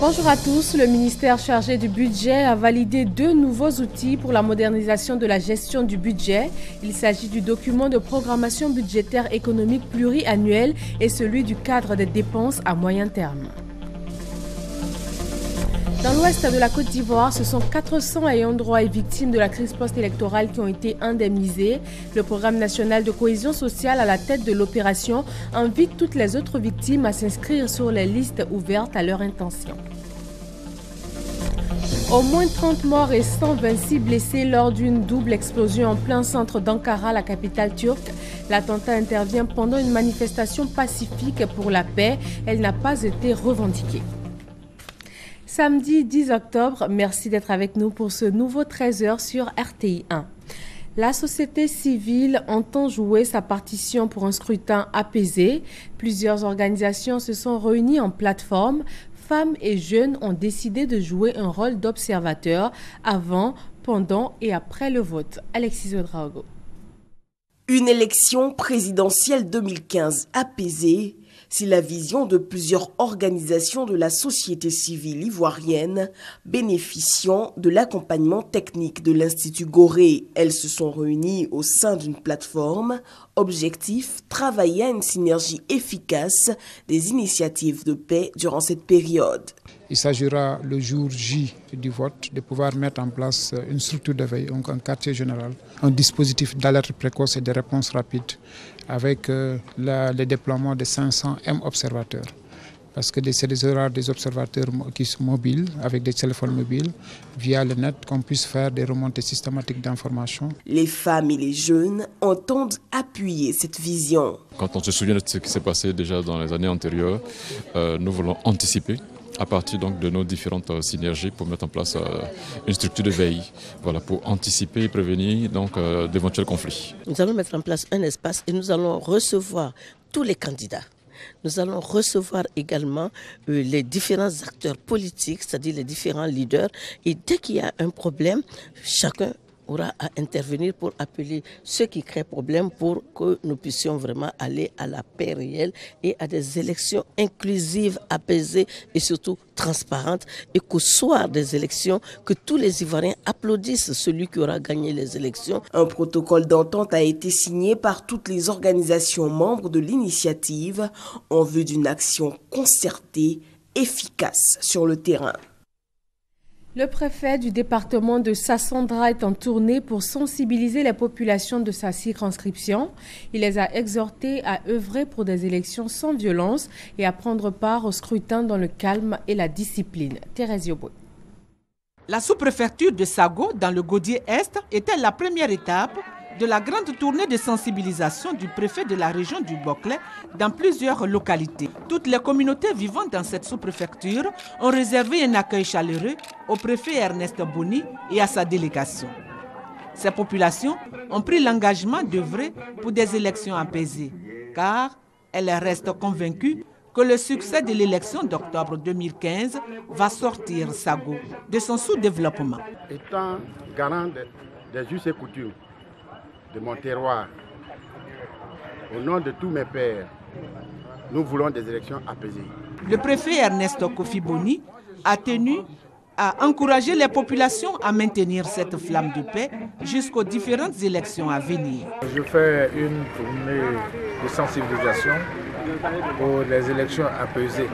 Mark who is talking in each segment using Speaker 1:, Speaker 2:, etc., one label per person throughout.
Speaker 1: Bonjour à tous. Le ministère chargé du budget a validé 2 nouveaux outils pour la modernisation de la gestion du budget. Il s'agit du document de programmation budgétaire économique pluriannuel et celui du cadre des dépenses à moyen terme. Dans l'ouest de la Côte d'Ivoire, ce sont 400 ayants droit et victimes de la crise post-électorale qui ont été indemnisés. Le programme national de cohésion sociale à la tête de l'opération invite toutes les autres victimes à s'inscrire sur les listes ouvertes à leur intention. Au moins 30 morts et 126 blessés lors d'une double explosion en plein centre d'Ankara, la capitale turque. L'attentat intervient pendant une manifestation pacifique pour la paix. Elle n'a pas été revendiquée. Samedi 10 octobre, merci d'être avec nous pour ce nouveau 13h sur RTI 1. La société civile entend jouer sa partition pour un scrutin apaisé. Plusieurs organisations se sont réunies en plateforme. Femmes et jeunes ont décidé de jouer un rôle d'observateur avant, pendant et après le vote. Alexis Ouedraogo.
Speaker 2: Une élection présidentielle 2015 apaisée. C'est la vision de plusieurs organisations de la société civile ivoirienne bénéficiant de l'accompagnement technique de l'Institut Gorée. Elles se sont réunies au sein d'une plateforme. Objectif, travailler à une synergie efficace des initiatives de paix durant cette période.
Speaker 3: Il s'agira le jour J du vote de pouvoir mettre en place une structure de veille, donc un quartier général, un dispositif d'alerte précoce et de réponse rapide avec le déploiement de 500 M-observateurs. Parce que ce sera des observateurs qui sont mobiles, avec des téléphones mobiles, via le net, qu'on puisse faire des remontées systématiques d'informations.
Speaker 2: Les femmes et les jeunes entendent appuyer cette vision.
Speaker 4: Quand on se souvient de ce qui s'est passé déjà dans les années antérieures, nous voulons anticiper à partir donc de nos différentes synergies pour mettre en place une structure de veille, voilà, pour anticiper et prévenir donc d'éventuels conflits.
Speaker 5: Nous allons mettre en place un espace et nous allons recevoir tous les candidats. Nous allons recevoir également les différents acteurs politiques, c'est-à-dire les différents leaders. Et dès qu'il y a un problème, chacun aura à intervenir pour appeler ceux qui créent problème pour que nous puissions vraiment aller à la paix réelle et à des élections inclusives, apaisées et surtout transparentes, et qu'au soir des élections, que tous les Ivoiriens applaudissent celui qui aura gagné les élections.
Speaker 2: Un protocole d'entente a été signé par toutes les organisations membres de l'initiative en vue d'une action concertée, efficace sur le terrain.
Speaker 1: Le préfet du département de Sassandra est en tournée pour sensibiliser les populations de sa circonscription. Il les a exhortés à œuvrer pour des élections sans violence et à prendre part au scrutin dans le calme et la discipline. Thérèse Yoboué.
Speaker 6: La sous-préfecture de Sago, dans le Gaudier Est, était la première étape de la grande tournée de sensibilisation du préfet de la région du Boclé dans plusieurs localités. Toutes les communautés vivant dans cette sous-préfecture ont réservé un accueil chaleureux au préfet Ernest Boni et à sa délégation. Ces populations ont pris l'engagement d'œuvrer pour des élections apaisées, car elles restent convaincues que le succès de l'élection d'octobre 2015 va sortir Sago de son sous-développement.
Speaker 7: Étant garant des us et coutumes de mon terroir, au nom de tous mes pères, nous voulons des élections apaisées.
Speaker 6: Le préfet Ernest Kofi Boni a tenu à encourager les populations à maintenir cette flamme de paix jusqu'aux différentes élections à venir.
Speaker 8: Je fais une tournée de sensibilisation pour les élections apaisées.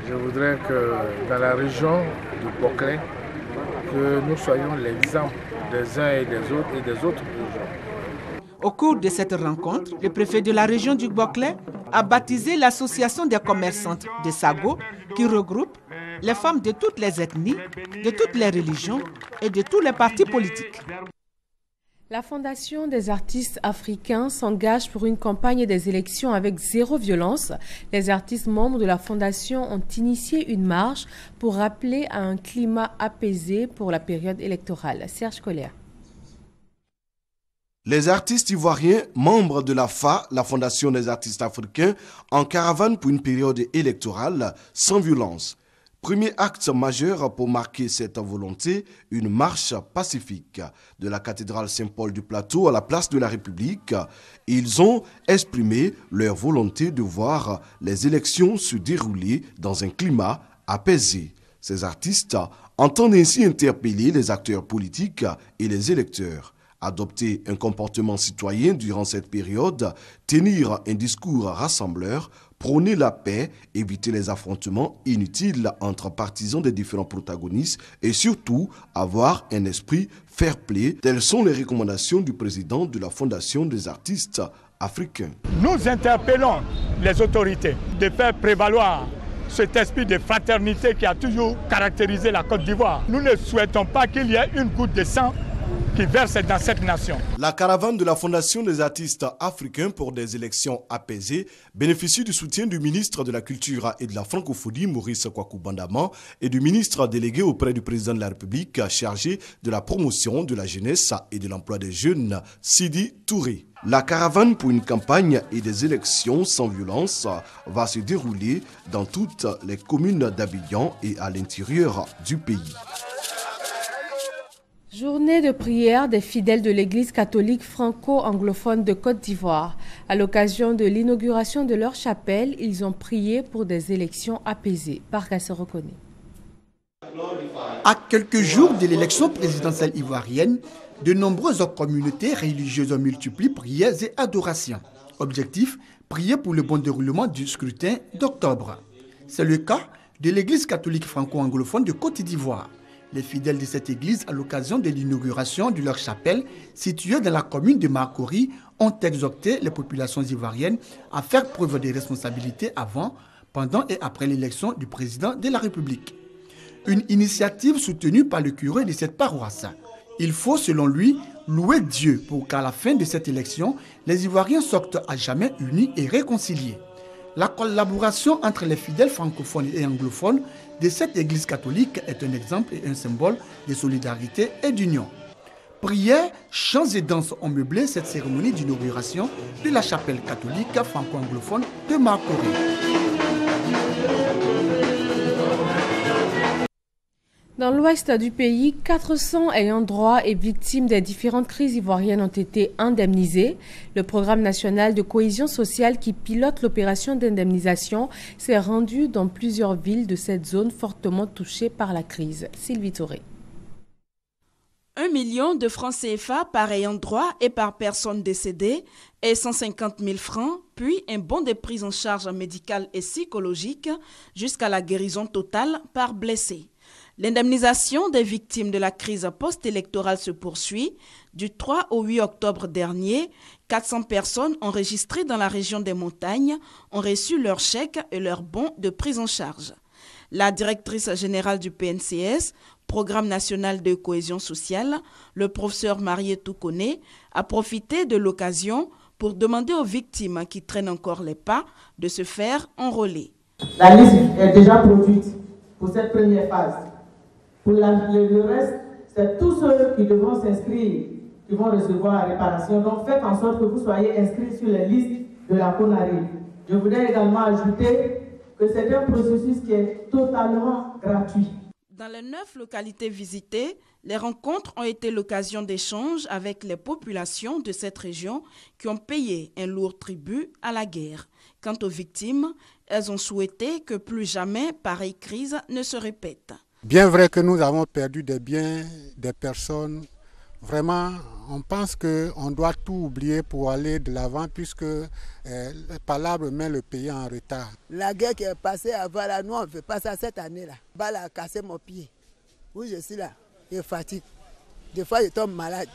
Speaker 8: Je voudrais que dans la région du Boclé, que nous soyons l'exemple des uns et des autres régions.
Speaker 6: Au cours de cette rencontre, le préfet de la région du Boclé a baptisé l'association des commerçantes de Sago qui regroupe les femmes de toutes les ethnies, de toutes les religions et de tous les partis politiques.
Speaker 1: La Fondation des artistes africains s'engage pour une campagne des élections avec zéro violence. Les artistes membres de la Fondation ont initié une marche pour rappeler à un climat apaisé pour la période électorale. Serge Collier.
Speaker 9: Les artistes ivoiriens, membres de la FA, la Fondation des artistes africains, en caravane pour une période électorale sans violence. Premier acte majeur pour marquer cette volonté, une marche pacifique de la cathédrale Saint-Paul du Plateau à la place de la République. Ils ont exprimé leur volonté de voir les élections se dérouler dans un climat apaisée. Ces artistes entendent ainsi interpeller les acteurs politiques et les électeurs. Adopter un comportement citoyen durant cette période, tenir un discours rassembleur, prôner la paix, éviter les affrontements inutiles entre partisans des différents protagonistes et surtout avoir un esprit fair-play. Telles sont les recommandations du président de la Fondation des artistes africains.
Speaker 10: Nous interpellons les autorités de faire prévaloir cet esprit de fraternité qui a toujours caractérisé la Côte d'Ivoire. Nous ne souhaitons pas qu'il y ait une goutte de sang qui verse dans cette nation.
Speaker 9: La caravane de la Fondation des artistes africains pour des élections apaisées bénéficie du soutien du ministre de la Culture et de la Francophonie, Maurice Kwaku Bandama, et du ministre délégué auprès du président de la République chargé de la promotion de la jeunesse et de l'emploi des jeunes, Sidi Touré. La caravane pour une campagne et des élections sans violence va se dérouler dans toutes les communes d'Abidjan et à l'intérieur du pays.
Speaker 1: Journée de prière des fidèles de l'Église catholique franco-anglophone de Côte d'Ivoire. À l'occasion de l'inauguration de leur chapelle, ils ont prié pour des élections apaisées. Parga se reconnaît.
Speaker 11: À quelques jours de l'élection présidentielle ivoirienne, de nombreuses communautés religieuses multiplient prières et adorations. Objectif, prier pour le bon déroulement du scrutin d'octobre. C'est le cas de l'Église catholique franco-anglophone de Côte d'Ivoire. Les fidèles de cette église, à l'occasion de l'inauguration de leur chapelle, située dans la commune de Marcory, ont exhorté les populations ivoiriennes à faire preuve de responsabilité avant, pendant et après l'élection du président de la République. Une initiative soutenue par le curé de cette paroisse. Il faut, selon lui, louer Dieu pour qu'à la fin de cette élection, les Ivoiriens sortent à jamais unis et réconciliés. La collaboration entre les fidèles francophones et anglophones de cette église catholique est un exemple et un symbole de solidarité et d'union. Prières, chants et danses ont meublé cette cérémonie d'inauguration de la chapelle catholique franco-anglophone de Marcory.
Speaker 1: Dans l'ouest du pays, 400 ayants droit et victimes des différentes crises ivoiriennes ont été indemnisés. Le programme national de cohésion sociale qui pilote l'opération d'indemnisation s'est rendu dans plusieurs villes de cette zone fortement touchée par la crise. Sylvie Touré.
Speaker 12: 1 million de francs CFA par ayant droit et par personne décédée et 150 000 francs, puis un bon de prise en charge médicale et psychologique jusqu'à la guérison totale par blessé. L'indemnisation des victimes de la crise post-électorale se poursuit. Du 3 au 8 octobre dernier, 400 personnes enregistrées dans la région des montagnes ont reçu leur chèque et leur bon de prise en charge. La directrice générale du PNCS, Programme national de cohésion sociale, le professeur Marietou Koné, a profité de l'occasion pour demander aux victimes qui traînent encore les pas de se faire enrôler.
Speaker 13: La liste est déjà produite pour cette première phase. Pour le reste, c'est tous ceux qui devront s'inscrire, qui vont recevoir la réparation. Donc faites en sorte que vous soyez inscrits sur les listes de la CONARI. Je voudrais également ajouter que c'est un processus qui est totalement gratuit.
Speaker 12: Dans les 9 localités visitées, les rencontres ont été l'occasion d'échanges avec les populations de cette région qui ont payé un lourd tribut à la guerre. Quant aux victimes, elles ont souhaité que plus jamais pareille crise ne se répète.
Speaker 14: Bien vrai que nous avons perdu des biens, des personnes. Vraiment, on pense qu'on doit tout oublier pour aller de l'avant puisque les palabres mettent le pays en retard.
Speaker 15: La guerre qui est passée avant là, nous on ne fait pas ça cette année-là. Balle a cassé mon pied. Où je suis là, je fatigue. Des fois je tombe malade.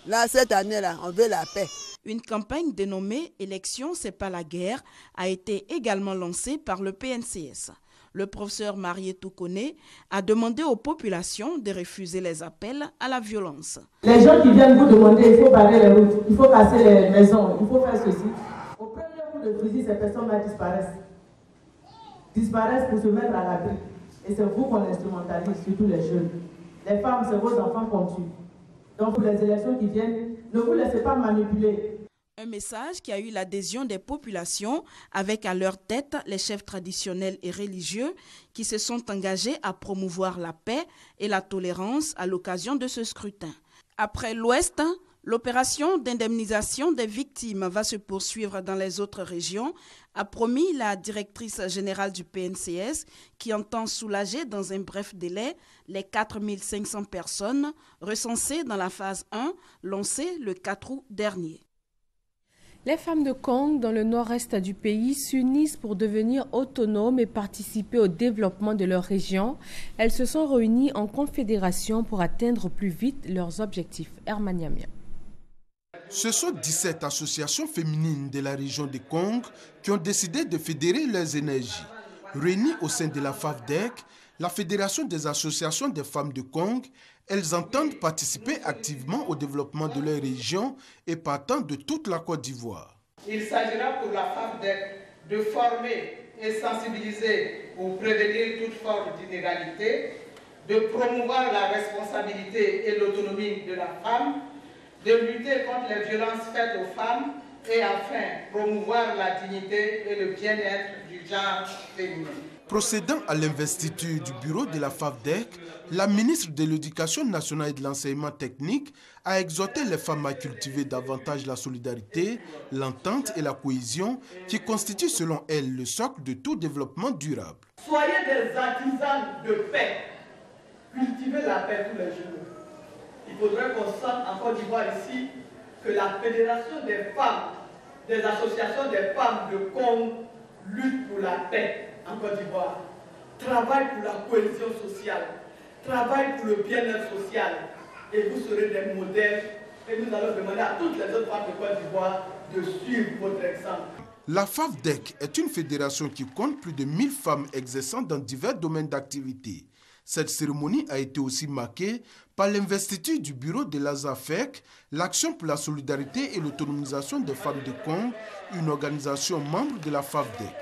Speaker 15: Là, cette année-là, on veut la paix.
Speaker 12: Une campagne dénommée « Élection, c'est pas la guerre » a été également lancée par le PNCS. Le professeur Marietou Koné a demandé aux populations de refuser les appels à la violence.
Speaker 13: Les gens qui viennent vous demander, il faut barrer les routes, il faut casser les maisons, il faut faire ceci. Au premier coup de fusil, ces personnes-là disparaissent. Disparaissent pour se mettre à l'abri. Et c'est vous qu'on instrumentalise, surtout les jeunes. Les femmes, c'est vos enfants qu'on tue. Donc pour les élections qui viennent, ne vous laissez pas manipuler.
Speaker 12: Un message qui a eu l'adhésion des populations avec à leur tête les chefs traditionnels et religieux qui se sont engagés à promouvoir la paix et la tolérance à l'occasion de ce scrutin. Après l'Ouest, l'opération d'indemnisation des victimes va se poursuivre dans les autres régions a promis la directrice générale du PNCS qui entend soulager dans un bref délai les 4500 personnes recensées dans la phase 1 lancée le 4 août dernier.
Speaker 1: Les femmes de Kong, dans le nord-est du pays, s'unissent pour devenir autonomes et participer au développement de leur région. Elles se sont réunies en confédération pour atteindre plus vite leurs objectifs. Herman Yamia.
Speaker 9: Ce sont 17 associations féminines de la région de Kong qui ont décidé de fédérer leurs énergies. Réunies au sein de la FAFDEC, la Fédération des associations des femmes de Kong, elles entendent participer activement au développement de leur région et partant de toute la Côte d'Ivoire.
Speaker 16: Il s'agira pour la FAFDEC de former et sensibiliser pour prévenir toute forme d'inégalité, de promouvoir la responsabilité et l'autonomie de la femme, de lutter contre les violences faites aux femmes et enfin promouvoir la dignité et le bien-être du genre féminin.
Speaker 9: Procédant à l'investiture du bureau de la FAFDEC, la ministre de l'Éducation nationale et de l'enseignement technique a exhorté les femmes à cultiver davantage la solidarité, l'entente et la cohésion qui constituent selon elle le socle de tout développement durable.
Speaker 16: Soyez des artisans de paix. Cultivez la paix tous les jours. Il faudrait qu'on sente en Côte d'Ivoire ici que la Fédération des femmes, des associations des femmes de Kong lutte pour la paix en Côte d'Ivoire, travaille pour la cohésion sociale, travaille pour le bien-être social, et vous serez des modèles. Et nous allons demander à toutes les autres femmes de Côte d'Ivoire de suivre votre exemple.
Speaker 9: La FAFDEC est une fédération qui compte plus de 1000 femmes exerçant dans divers domaines d'activité. Cette cérémonie a été aussi marquée par l'investiture du bureau de l'ASAFEC, l'Action pour la solidarité et l'autonomisation des femmes de Kong, une organisation membre de la FAFDEC.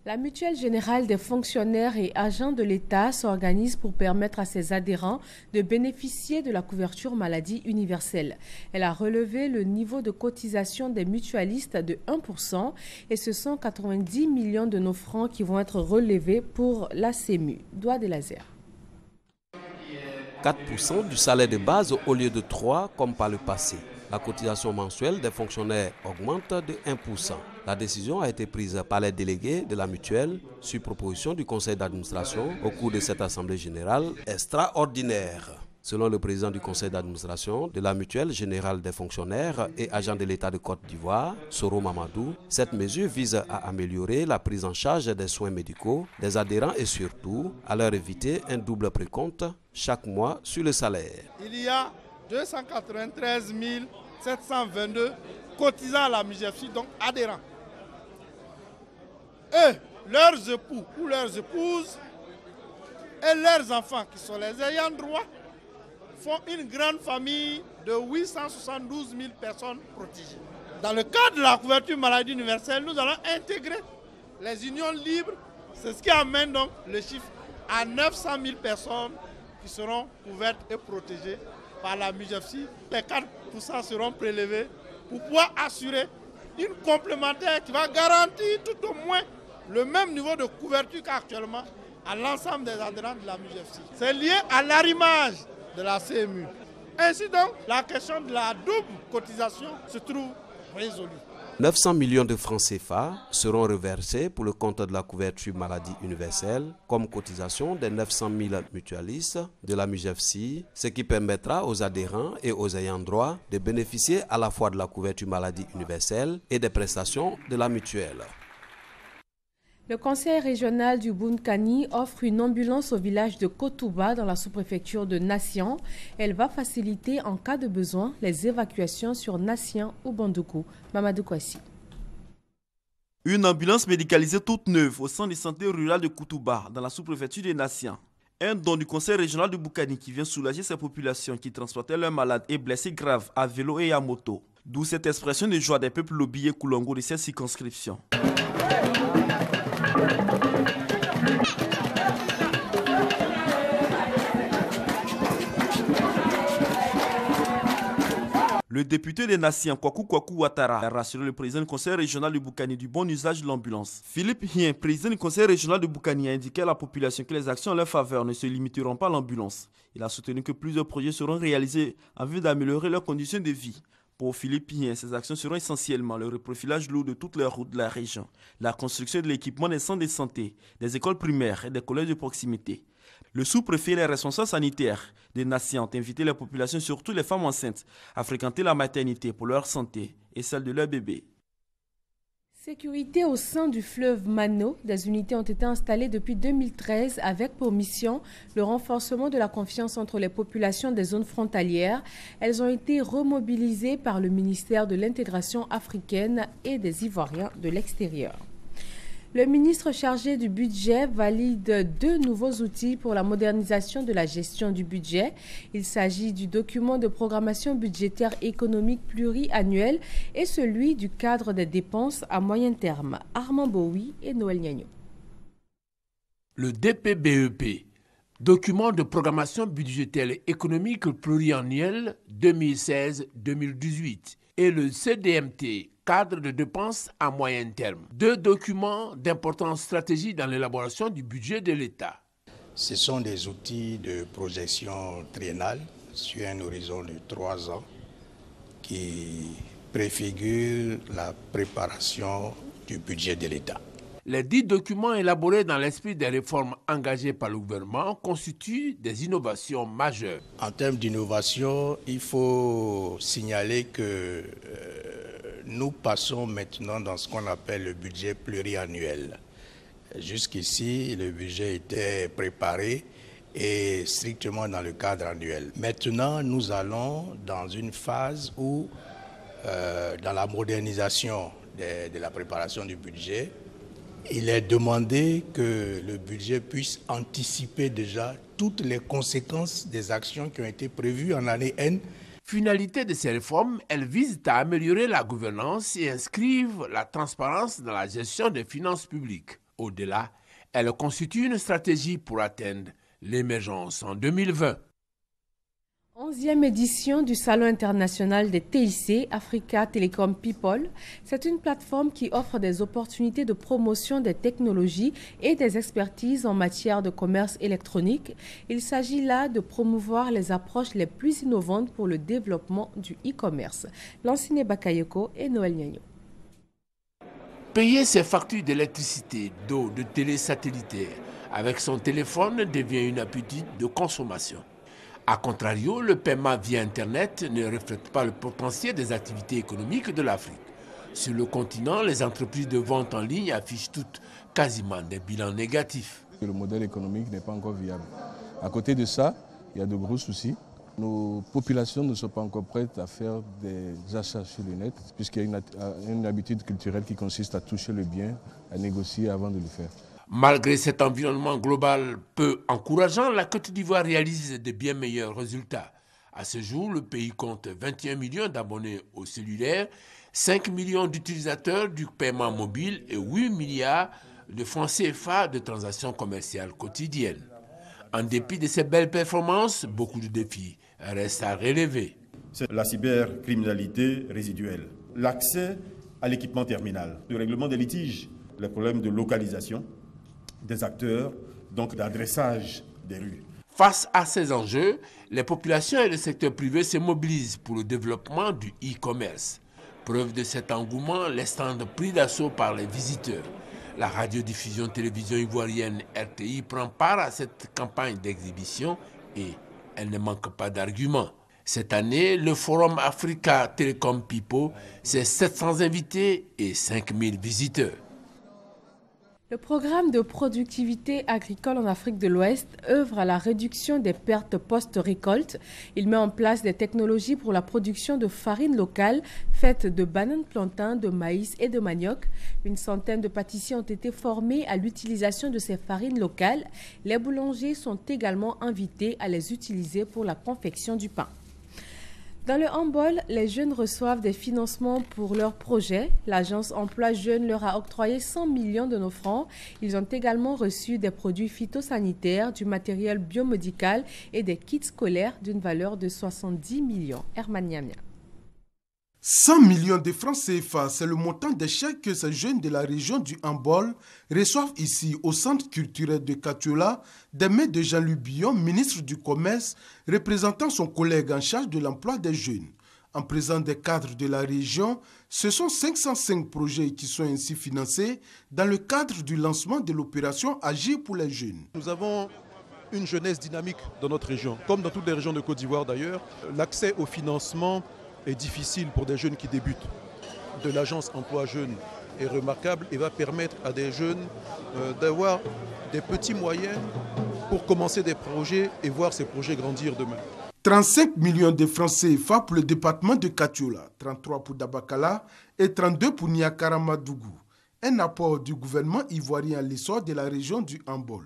Speaker 1: La Mutuelle générale des fonctionnaires et agents de l'État s'organise pour permettre à ses adhérents de bénéficier de la couverture maladie universelle. Elle a relevé le niveau de cotisation des mutualistes de 1% et ce sont 90 millions de nos francs qui vont être relevés pour la CEMU. Doigt de laser.
Speaker 17: 4% du salaire de base au lieu de 3% comme par le passé. La cotisation mensuelle des fonctionnaires augmente de 1%. La décision a été prise par les délégués de la mutuelle sur proposition du conseil d'administration au cours de cette assemblée générale extraordinaire. Selon le président du conseil d'administration de la mutuelle générale des fonctionnaires et agents de l'État de Côte d'Ivoire, Soro Mamadou, cette mesure vise à améliorer la prise en charge des soins médicaux des adhérents et surtout à leur éviter un double précompte chaque mois sur le salaire.
Speaker 18: Il y a 293 722 cotisants à la MUJEFSI, donc adhérents. Eux, leurs époux ou leurs épouses et leurs enfants qui sont les ayants droit font une grande famille de 872 000 personnes protégées. Dans le cadre de la couverture maladie universelle, nous allons intégrer les unions libres. C'est ce qui amène donc le chiffre à 900 000 personnes qui seront couvertes et protégées par la MUJEFSI. Les 4% seront prélevés pour pouvoir assurer une complémentaire qui va garantir tout au moins le même niveau de couverture qu'actuellement à l'ensemble des adhérents de la MUJEFSI. C'est lié à l'arrimage de la CMU. Ainsi donc, la question de la double cotisation se trouve résolue.
Speaker 17: 900 millions de francs CFA seront reversés pour le compte de la couverture maladie universelle comme cotisation des 900 000 mutualistes de la MUJEFSI, ce qui permettra aux adhérents et aux ayants droit de bénéficier à la fois de la couverture maladie universelle et des prestations de la mutuelle.
Speaker 1: Le conseil régional du Bunkani offre une ambulance au village de Kotouba dans la sous-préfecture de Nassian. Elle va faciliter en cas de besoin les évacuations sur Nassian ou Bandoukou. Mamadou Kwasi.
Speaker 19: Une ambulance médicalisée toute neuve au centre de santé rural de Kotouba dans la sous-préfecture de Nassian. Un don du conseil régional du Bunkani qui vient soulager ces populations qui transportaient leurs malades et blessés graves à vélo et à moto. D'où cette expression de joie des peuples lobbyés Koulongo de cette circonscription. Le député des Nations, Kwaku Ouattara, a rassuré le président du conseil régional du Bunkani du bon usage de l'ambulance. Philippe Hien, président du conseil régional du Bunkani, a indiqué à la population que les actions en leur faveur ne se limiteront pas à l'ambulance. Il a soutenu que plusieurs projets seront réalisés en vue d'améliorer leurs conditions de vie. Pour Philippe Hien, ces actions seront essentiellement le reprofilage lourd de toutes les routes de la région, la construction de l'équipement des centres de santé, des écoles primaires et des collèges de proximité. Le sous-préfet et les responsables sanitaires des nations ont invité les populations, surtout les femmes enceintes, à fréquenter la maternité pour leur santé et celle de leur bébé.
Speaker 1: Sécurité au sein du fleuve Mano. Des unités ont été installées depuis 2013 avec pour mission le renforcement de la confiance entre les populations des zones frontalières. Elles ont été remobilisées par le ministère de l'intégration africaine et des Ivoiriens de l'extérieur. Le ministre chargé du budget valide 2 nouveaux outils pour la modernisation de la gestion du budget. Il s'agit du document de programmation budgétaire économique pluriannuel et celui du cadre des dépenses à moyen terme. Armand Bowie et Noël Niagno.
Speaker 20: Le DPBEP, document de programmation budgétaire économique pluriannuel 2016-2018, et le CDMT, cadre de dépenses à moyen terme. 2 documents d'importante stratégie dans l'élaboration du budget de l'État.
Speaker 21: Ce sont des outils de projection triennale sur un horizon de 3 ans qui préfigurent la préparation du budget de l'État.
Speaker 20: Les 10 documents élaborés dans l'esprit des réformes engagées par le gouvernement constituent des innovations majeures.
Speaker 21: En termes d'innovation, il faut signaler que nous passons maintenant dans ce qu'on appelle le budget pluriannuel. Jusqu'ici, le budget était préparé et strictement dans le cadre annuel. Maintenant, nous allons dans une phase où, dans la modernisation de la préparation du budget, il est demandé que le budget puisse anticiper déjà toutes les conséquences des actions qui ont été prévues en année N.
Speaker 20: Finalité de ces réformes, elles visent à améliorer la gouvernance et inscrivent la transparence dans la gestion des finances publiques. Au-delà, elles constituent une stratégie pour atteindre l'émergence en 2020.
Speaker 1: 11e édition du Salon international des TIC, Africa Telecom People. C'est une plateforme qui offre des opportunités de promotion des technologies et des expertises en matière de commerce électronique. Il s'agit là de promouvoir les approches les plus innovantes pour le développement du e-commerce. Lanciné Bakayoko et Noël Niagno.
Speaker 20: Payer ses factures d'électricité, d'eau, de télé satellitaire avec son téléphone devient une habitude de consommation. A contrario, le paiement via Internet ne reflète pas le potentiel des activités économiques de l'Afrique. Sur le continent, les entreprises de vente en ligne affichent toutes quasiment des bilans négatifs.
Speaker 22: Le modèle économique n'est pas encore viable. À côté de ça, il y a de gros soucis. Nos populations ne sont pas encore prêtes à faire des achats sur le net, puisqu'il y a une habitude culturelle qui consiste à toucher le bien, à négocier avant de le faire.
Speaker 20: Malgré cet environnement global peu encourageant, la Côte d'Ivoire réalise de bien meilleurs résultats. À ce jour, le pays compte 21 millions d'abonnés au cellulaire, 5 millions d'utilisateurs du paiement mobile et 8 milliards de francs CFA de transactions commerciales quotidiennes. En dépit de ces belles performances, beaucoup de défis restent à relever.
Speaker 23: C'est la cybercriminalité résiduelle, l'accès à l'équipement terminal, le règlement des litiges, les problèmes de localisation des acteurs, donc d'adressage des rues.
Speaker 20: Face à ces enjeux, les populations et le secteur privé se mobilisent pour le développement du e-commerce. Preuve de cet engouement, les stands pris d'assaut par les visiteurs. La radiodiffusion télévision ivoirienne RTI prend part à cette campagne d'exhibition et elle ne manque pas d'arguments. Cette année, le Forum Africa Telecom People, c'est 700 invités et 5000 visiteurs.
Speaker 1: Le programme de productivité agricole en Afrique de l'Ouest œuvre à la réduction des pertes post-récolte. Il met en place des technologies pour la production de farine locale faite de bananes plantains, de maïs et de manioc. Une centaine de pâtissiers ont été formés à l'utilisation de ces farines locales. Les boulangers sont également invités à les utiliser pour la confection du pain. Dans le handball, les jeunes reçoivent des financements pour leurs projets. L'agence Emploi Jeunes leur a octroyé 100 millions de nos francs. Ils ont également reçu des produits phytosanitaires, du matériel biomédical et des kits scolaires d'une valeur de 70 millions. Herman Niamia.
Speaker 24: 100 millions de francs CFA, c'est le montant des chèques que ces jeunes de la région du Hambol reçoivent ici au centre culturel de Katiola des mains de Jean-Louis Billon, ministre du Commerce, représentant son collègue en charge de l'emploi des jeunes. En présence des cadres de la région, ce sont 505 projets qui sont ainsi financés dans le cadre du lancement de l'opération Agir pour les jeunes.
Speaker 2: Nous avons une jeunesse dynamique dans notre région, comme dans toutes les régions de Côte d'Ivoire d'ailleurs. L'accès au financement est difficile pour des jeunes qui débutent. De l'agence emploi jeunes est remarquable et va permettre à des jeunes d'avoir des petits moyens pour commencer des projets et voir ces projets grandir demain.
Speaker 24: 35 millions de francs CFA pour le département de Katiola, 33 pour Dabakala et 32 pour Niakaramadougou. Un apport du gouvernement ivoirien à l'essor de la région du Hambol.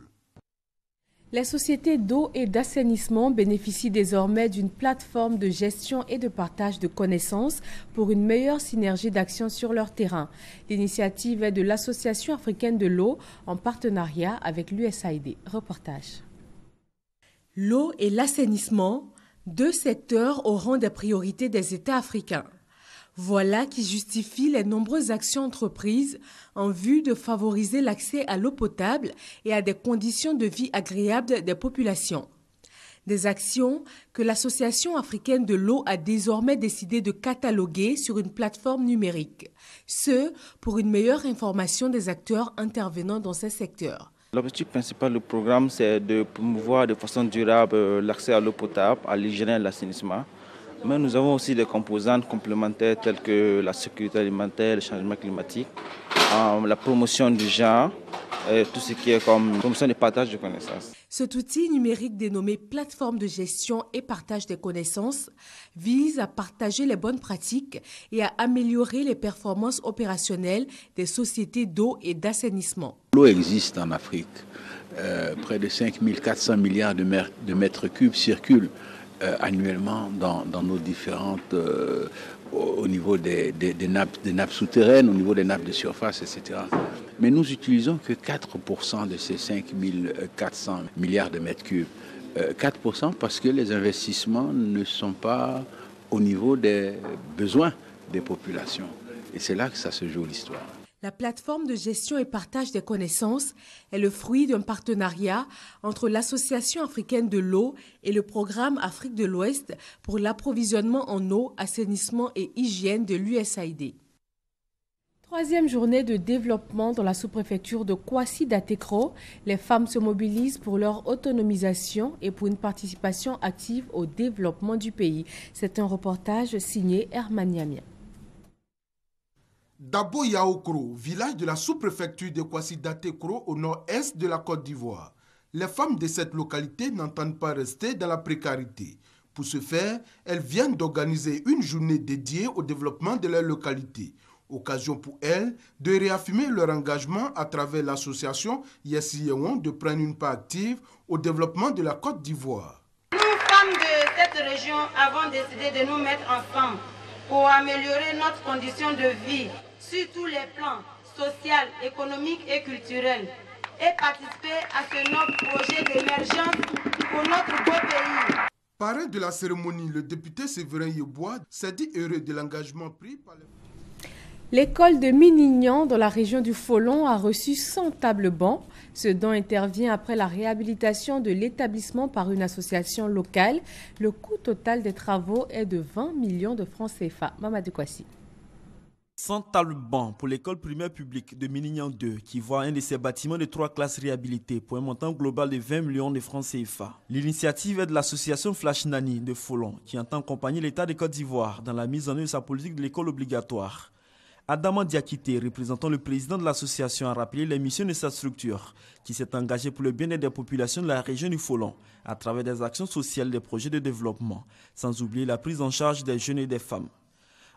Speaker 1: Les sociétés d'eau et d'assainissement bénéficient désormais d'une plateforme de gestion et de partage de connaissances pour une meilleure synergie d'action sur leur terrain. L'initiative est de l'Association africaine de l'eau en partenariat avec l'USAID. Reportage. L'eau et l'assainissement, deux secteurs au rang des priorités des États africains. Voilà qui justifie les nombreuses actions entreprises en vue de favoriser l'accès à l'eau potable et à des conditions de vie agréables des populations. Des actions que l'Association africaine de l'eau a désormais décidé de cataloguer sur une plateforme numérique. Ce, pour une meilleure information des acteurs intervenant dans ces secteurs.
Speaker 3: L'objectif principal du programme, c'est de promouvoir de façon durable l'accès à l'eau potable, à l'hygiène et à l'assainissement. Mais nous avons aussi des composantes complémentaires telles que la sécurité alimentaire, le changement climatique, la promotion du genre, et tout ce qui est comme promotion du partage de connaissances.
Speaker 1: Cet outil numérique dénommé plateforme de gestion et partage des connaissances vise à partager les bonnes pratiques et à améliorer les performances opérationnelles des sociétés d'eau et d'assainissement.
Speaker 4: L'eau existe en Afrique. Près de 5 400 milliards de mètres cubes circulent annuellement dans nos différentes, au niveau des nappes souterraines, au niveau des nappes de surface, etc. Mais nous utilisons que 4% de ces 5 400 milliards de mètres cubes. 4% parce que les investissements ne sont pas au niveau des besoins des populations. Et c'est là que ça se joue l'histoire.
Speaker 1: La plateforme de gestion et partage des connaissances est le fruit d'un partenariat entre l'Association africaine de l'eau et le programme Afrique de l'Ouest pour l'approvisionnement en eau, assainissement et hygiène de l'USAID. Troisième journée de développement dans la sous-préfecture de Kouassi-Datekro. Les femmes se mobilisent pour leur autonomisation et pour une participation active au développement du pays. C'est un reportage signé Herman Yamia.
Speaker 24: Dabo Yaokro, village de la sous-préfecture de Kouassi-Datekro au nord-est de la Côte d'Ivoire. Les femmes de cette localité n'entendent pas rester dans la précarité. Pour ce faire, elles viennent d'organiser une journée dédiée au développement de leur localité. Occasion pour elles de réaffirmer leur engagement à travers l'association Yessi Yewon de prendre une part active au développement de la Côte d'Ivoire.
Speaker 5: Nous, femmes de cette région, avons décidé de nous mettre ensemble pour améliorer notre condition de vie sur tous les plans, social, économique et culturel, et participer à ce noble projet d'émergence pour notre beau pays.
Speaker 24: Parrain de la cérémonie, le député Séverin Yebois s'est dit heureux de l'engagement pris par les...
Speaker 1: L'école de Minignan, dans la région du Folon, a reçu 100 tables bancs. Ce don intervient après la réhabilitation de l'établissement par une association locale. Le coût total des travaux est de 20 millions de francs CFA. Mamadou Kwasi.
Speaker 19: 100 tables bancs pour l'école primaire publique de Minignan 2 qui voit un de ses bâtiments de 3 classes réhabilités pour un montant global de 20 millions de francs CFA. L'initiative est de l'association Flash Nani de Folon qui entend accompagner l'État de Côte d'Ivoire dans la mise en œuvre de sa politique de l'école obligatoire. Adama Diakité, représentant le président de l'association, a rappelé les missions de sa structure qui s'est engagée pour le bien-être des populations de la région du Folon à travers des actions sociales et des projets de développement, sans oublier la prise en charge des jeunes et des femmes.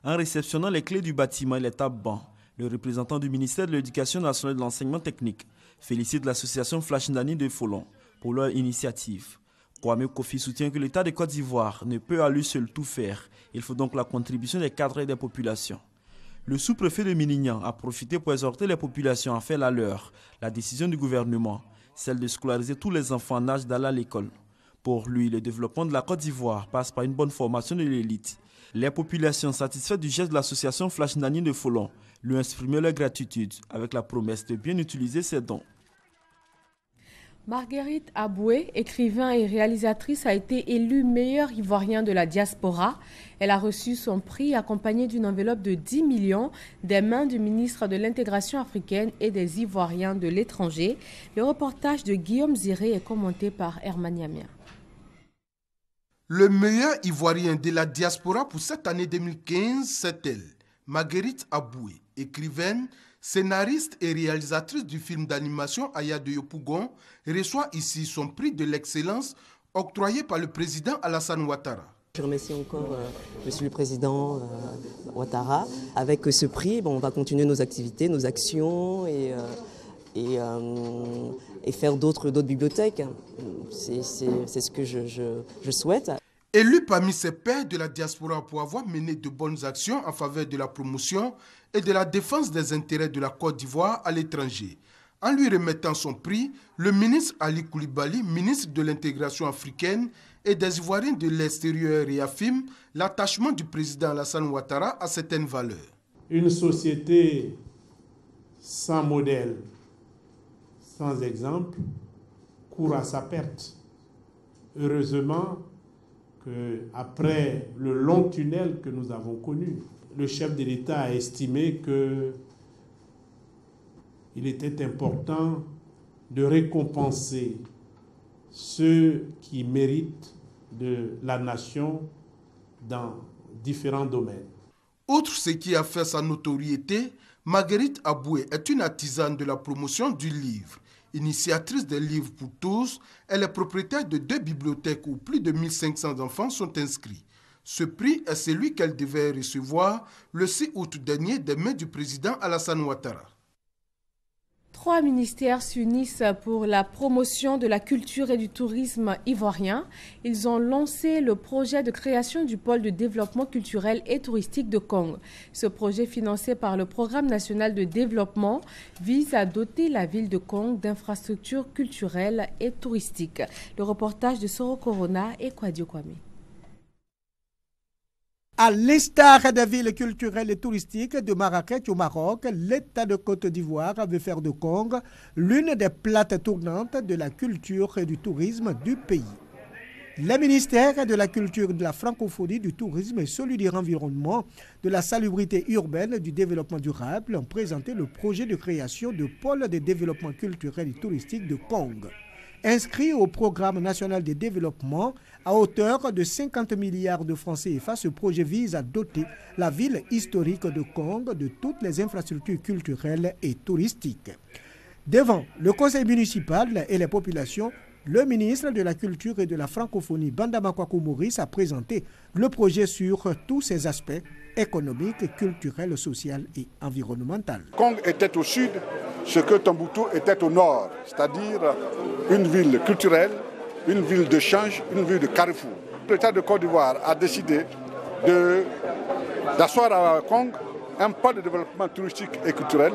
Speaker 19: En réceptionnant les clés du bâtiment et les tables bancs, le représentant du ministère de l'Éducation nationale et de l'enseignement technique félicite l'association Flash Nani de Folon pour leur initiative. Kwame Kofi soutient que l'État de Côte d'Ivoire ne peut à lui seul tout faire. Il faut donc la contribution des cadres et des populations. Le sous-préfet de Minignan a profité pour exhorter les populations à faire la leur. La décision du gouvernement, celle de scolariser tous les enfants en âge d'aller à l'école. Pour lui, le développement de la Côte d'Ivoire passe par une bonne formation de l'élite. Les populations satisfaites du geste de l'association Flash Nani de Folon lui ont exprimé leur gratitude avec la promesse de bien utiliser ses dons.
Speaker 1: Marguerite Aboué, écrivain et réalisatrice, a été élue meilleure ivoirienne de la diaspora. Elle a reçu son prix accompagné d'une enveloppe de 10 millions des mains du ministre de l'Intégration africaine et des Ivoiriens de l'étranger. Le reportage de Guillaume Ziré est commenté par Herman Yamia.
Speaker 24: Le meilleur ivoirien de la diaspora pour cette année 2015, c'est elle, Marguerite Aboué, écrivaine, scénariste et réalisatrice du film d'animation Aya de Yopougon, reçoit ici son prix de l'excellence octroyé par le président Alassane Ouattara.
Speaker 6: Je remercie encore Monsieur le Président Ouattara. Avec ce prix, on va continuer nos activités, nos actions et faire d'autres bibliothèques. C'est ce que je souhaite.
Speaker 24: Élu parmi ses pairs de la diaspora pour avoir mené de bonnes actions en faveur de la promotion et de la défense des intérêts de la Côte d'Ivoire à l'étranger. En lui remettant son prix, le ministre Ali Koulibaly, ministre de l'intégration africaine et des Ivoiriens de l'extérieur, réaffirme l'attachement du président Alassane Ouattara à certaines valeurs.
Speaker 7: Une société sans modèle, sans exemple, court à sa perte. Heureusement qu'après le long tunnel que nous avons connu, le chef de l'État a estimé qu'il était important de récompenser ceux qui méritent de la nation dans différents domaines.
Speaker 24: Outre ce qui a fait sa notoriété, Marguerite Aboué est une artisane de la promotion du livre. Initiatrice des livres pour tous, elle est propriétaire de 2 bibliothèques où plus de 1500 enfants sont inscrits. Ce prix est celui qu'elle devait recevoir le 6 août dernier des mains du président Alassane Ouattara.
Speaker 1: 3 ministères s'unissent pour la promotion de la culture et du tourisme ivoirien. Ils ont lancé le projet de création du pôle de développement culturel et touristique de Kong. Ce projet, financé par le Programme national de développement, vise à doter la ville de Kong d'infrastructures culturelles et touristiques. Le reportage de Soro Corona et Kwadio Kwame.
Speaker 11: À l'instar des villes culturelles et touristiques de Marrakech au Maroc, l'État de Côte d'Ivoire veut faire de Kong l'une des plates tournantes de la culture et du tourisme du pays. Les ministères de la culture, de la francophonie, du tourisme et celui de l'environnement, de la salubrité urbaine et du développement durable ont présenté le projet de création de pôle de développement culturel et touristique de Kong. Inscrit au programme national de développement à hauteur de 50 milliards de francs CFA, ce projet vise à doter la ville historique de Kong de toutes les infrastructures culturelles et touristiques. Devant le conseil municipal et les populations, le ministre de la Culture et de la Francophonie, Bandama Kwaku Maurice, a présenté le projet sur tous ses aspects économiques, culturels, social et environnemental.
Speaker 8: Kong était au sud ce que Tombouctou était au nord, c'est-à-dire une ville culturelle, une ville d'échange, une ville de carrefour. L'État de Côte d'Ivoire a décidé d'asseoir à Kong un pôle de développement touristique et culturel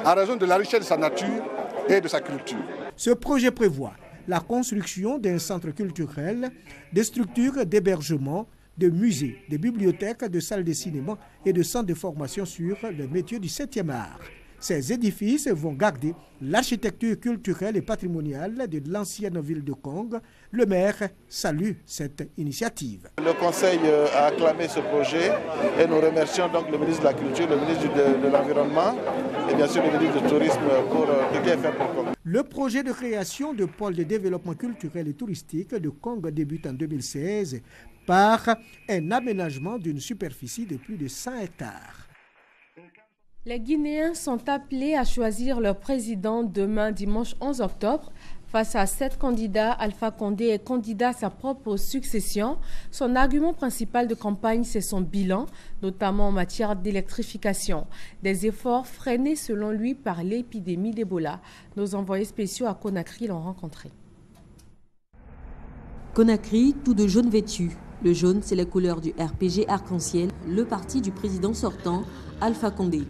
Speaker 8: en raison de la richesse de sa nature et de sa culture.
Speaker 11: Ce projet prévoit la construction d'un centre culturel, des structures d'hébergement, de musées, de bibliothèques, de salles de cinéma et de centres de formation sur les métiers du 7e art. Ces édifices vont garder l'architecture culturelle et patrimoniale de l'ancienne ville de Kong. Le maire salue cette initiative.
Speaker 10: Le Conseil a acclamé ce projet et nous remercions donc le ministre de la Culture, le ministre de l'Environnement et bien sûr le ministre du Tourisme pour ce qui est fait pour Kong.
Speaker 11: Le projet de création de pôle de développement culturel et touristique de Kong débute en 2016 par un aménagement d'une superficie de plus de 100 hectares.
Speaker 1: Les Guinéens sont appelés à choisir leur président demain, dimanche 11 octobre. Face à 7 candidats, Alpha Condé est candidat à sa propre succession. Son argument principal de campagne, c'est son bilan, notamment en matière d'électrification. Des efforts freinés selon lui par l'épidémie d'Ebola. Nos envoyés spéciaux à Conakry l'ont rencontré.
Speaker 25: Conakry, tout de jaune vêtu. Le jaune, c'est la couleur du RPG Arc-en-Ciel, le parti du président sortant, Alpha Condé.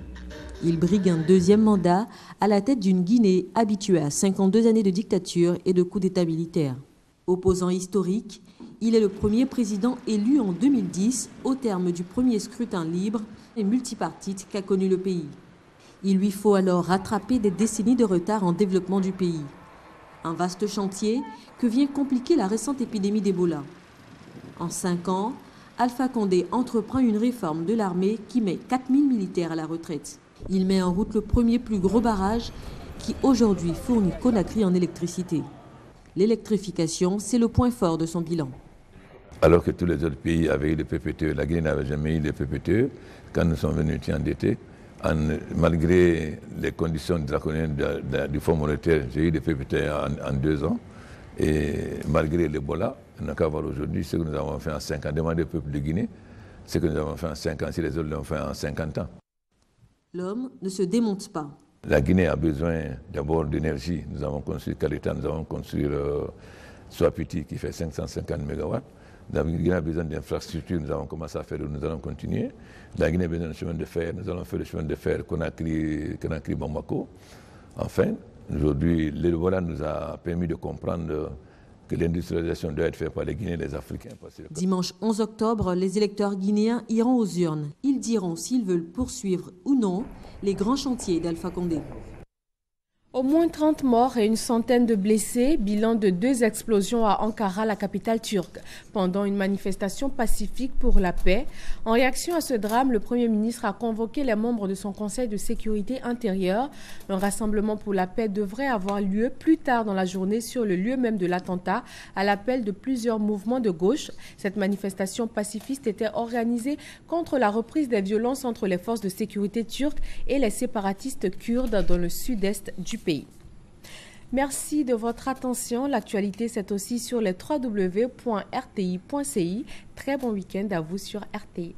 Speaker 25: Il brigue un 2e mandat à la tête d'une Guinée habituée à 52 années de dictature et de coups d'État militaire. Opposant historique, il est le premier président élu en 2010 au terme du premier scrutin libre et multipartite qu'a connu le pays. Il lui faut alors rattraper des décennies de retard en développement du pays. Un vaste chantier que vient compliquer la récente épidémie d'Ebola. En 5 ans, Alpha Condé entreprend une réforme de l'armée qui met 4000 militaires à la retraite. Il met en route le premier plus gros barrage qui aujourd'hui fournit Conakry en électricité. L'électrification, c'est le point fort de son bilan.
Speaker 12: Alors que tous les autres pays avaient eu des PPTE, la Guinée n'avait jamais eu de PPTE. Quand nous sommes venus endettés, malgré les conditions draconiennes du Fonds monétaire, j'ai eu des PPTE en 2 ans. Et malgré l'Ebola, on n'a qu'à voir aujourd'hui ce que nous avons fait en 5 ans. Demandez au peuple de Guinée ce que nous avons fait en 5 ans, si les autres l'ont fait en 50 ans.
Speaker 25: L'homme ne se démonte pas.
Speaker 12: La Guinée a besoin d'abord d'énergie. Nous avons construit Caleta, nous avons construit Swapiti qui fait 550 MW. La Guinée a besoin d'infrastructures, nous avons commencé à faire, nous allons continuer. La Guinée a besoin de chemin de fer, nous allons faire le chemin de fer Conakry-Bamako. Enfin, aujourd'hui, l'Ebola nous a permis de comprendre que l'industrialisation doit être faite par les Guinéens et les Africains.
Speaker 25: Dimanche 11 octobre, les électeurs guinéens iront aux urnes. Ils diront s'ils veulent poursuivre ou non les grands chantiers d'Alpha Condé.
Speaker 1: Au moins 30 morts et une centaine de blessés, bilan de 2 explosions à Ankara, la capitale turque, pendant une manifestation pacifique pour la paix. En réaction à ce drame, le Premier ministre a convoqué les membres de son Conseil de sécurité intérieure. Un rassemblement pour la paix devrait avoir lieu plus tard dans la journée sur le lieu même de l'attentat, à l'appel de plusieurs mouvements de gauche. Cette manifestation pacifiste était organisée contre la reprise des violences entre les forces de sécurité turques et les séparatistes kurdes dans le sud-est du pays. Merci de votre attention. L'actualité, c'est aussi sur les www.rti.ci. Très bon week-end à vous sur RTI1.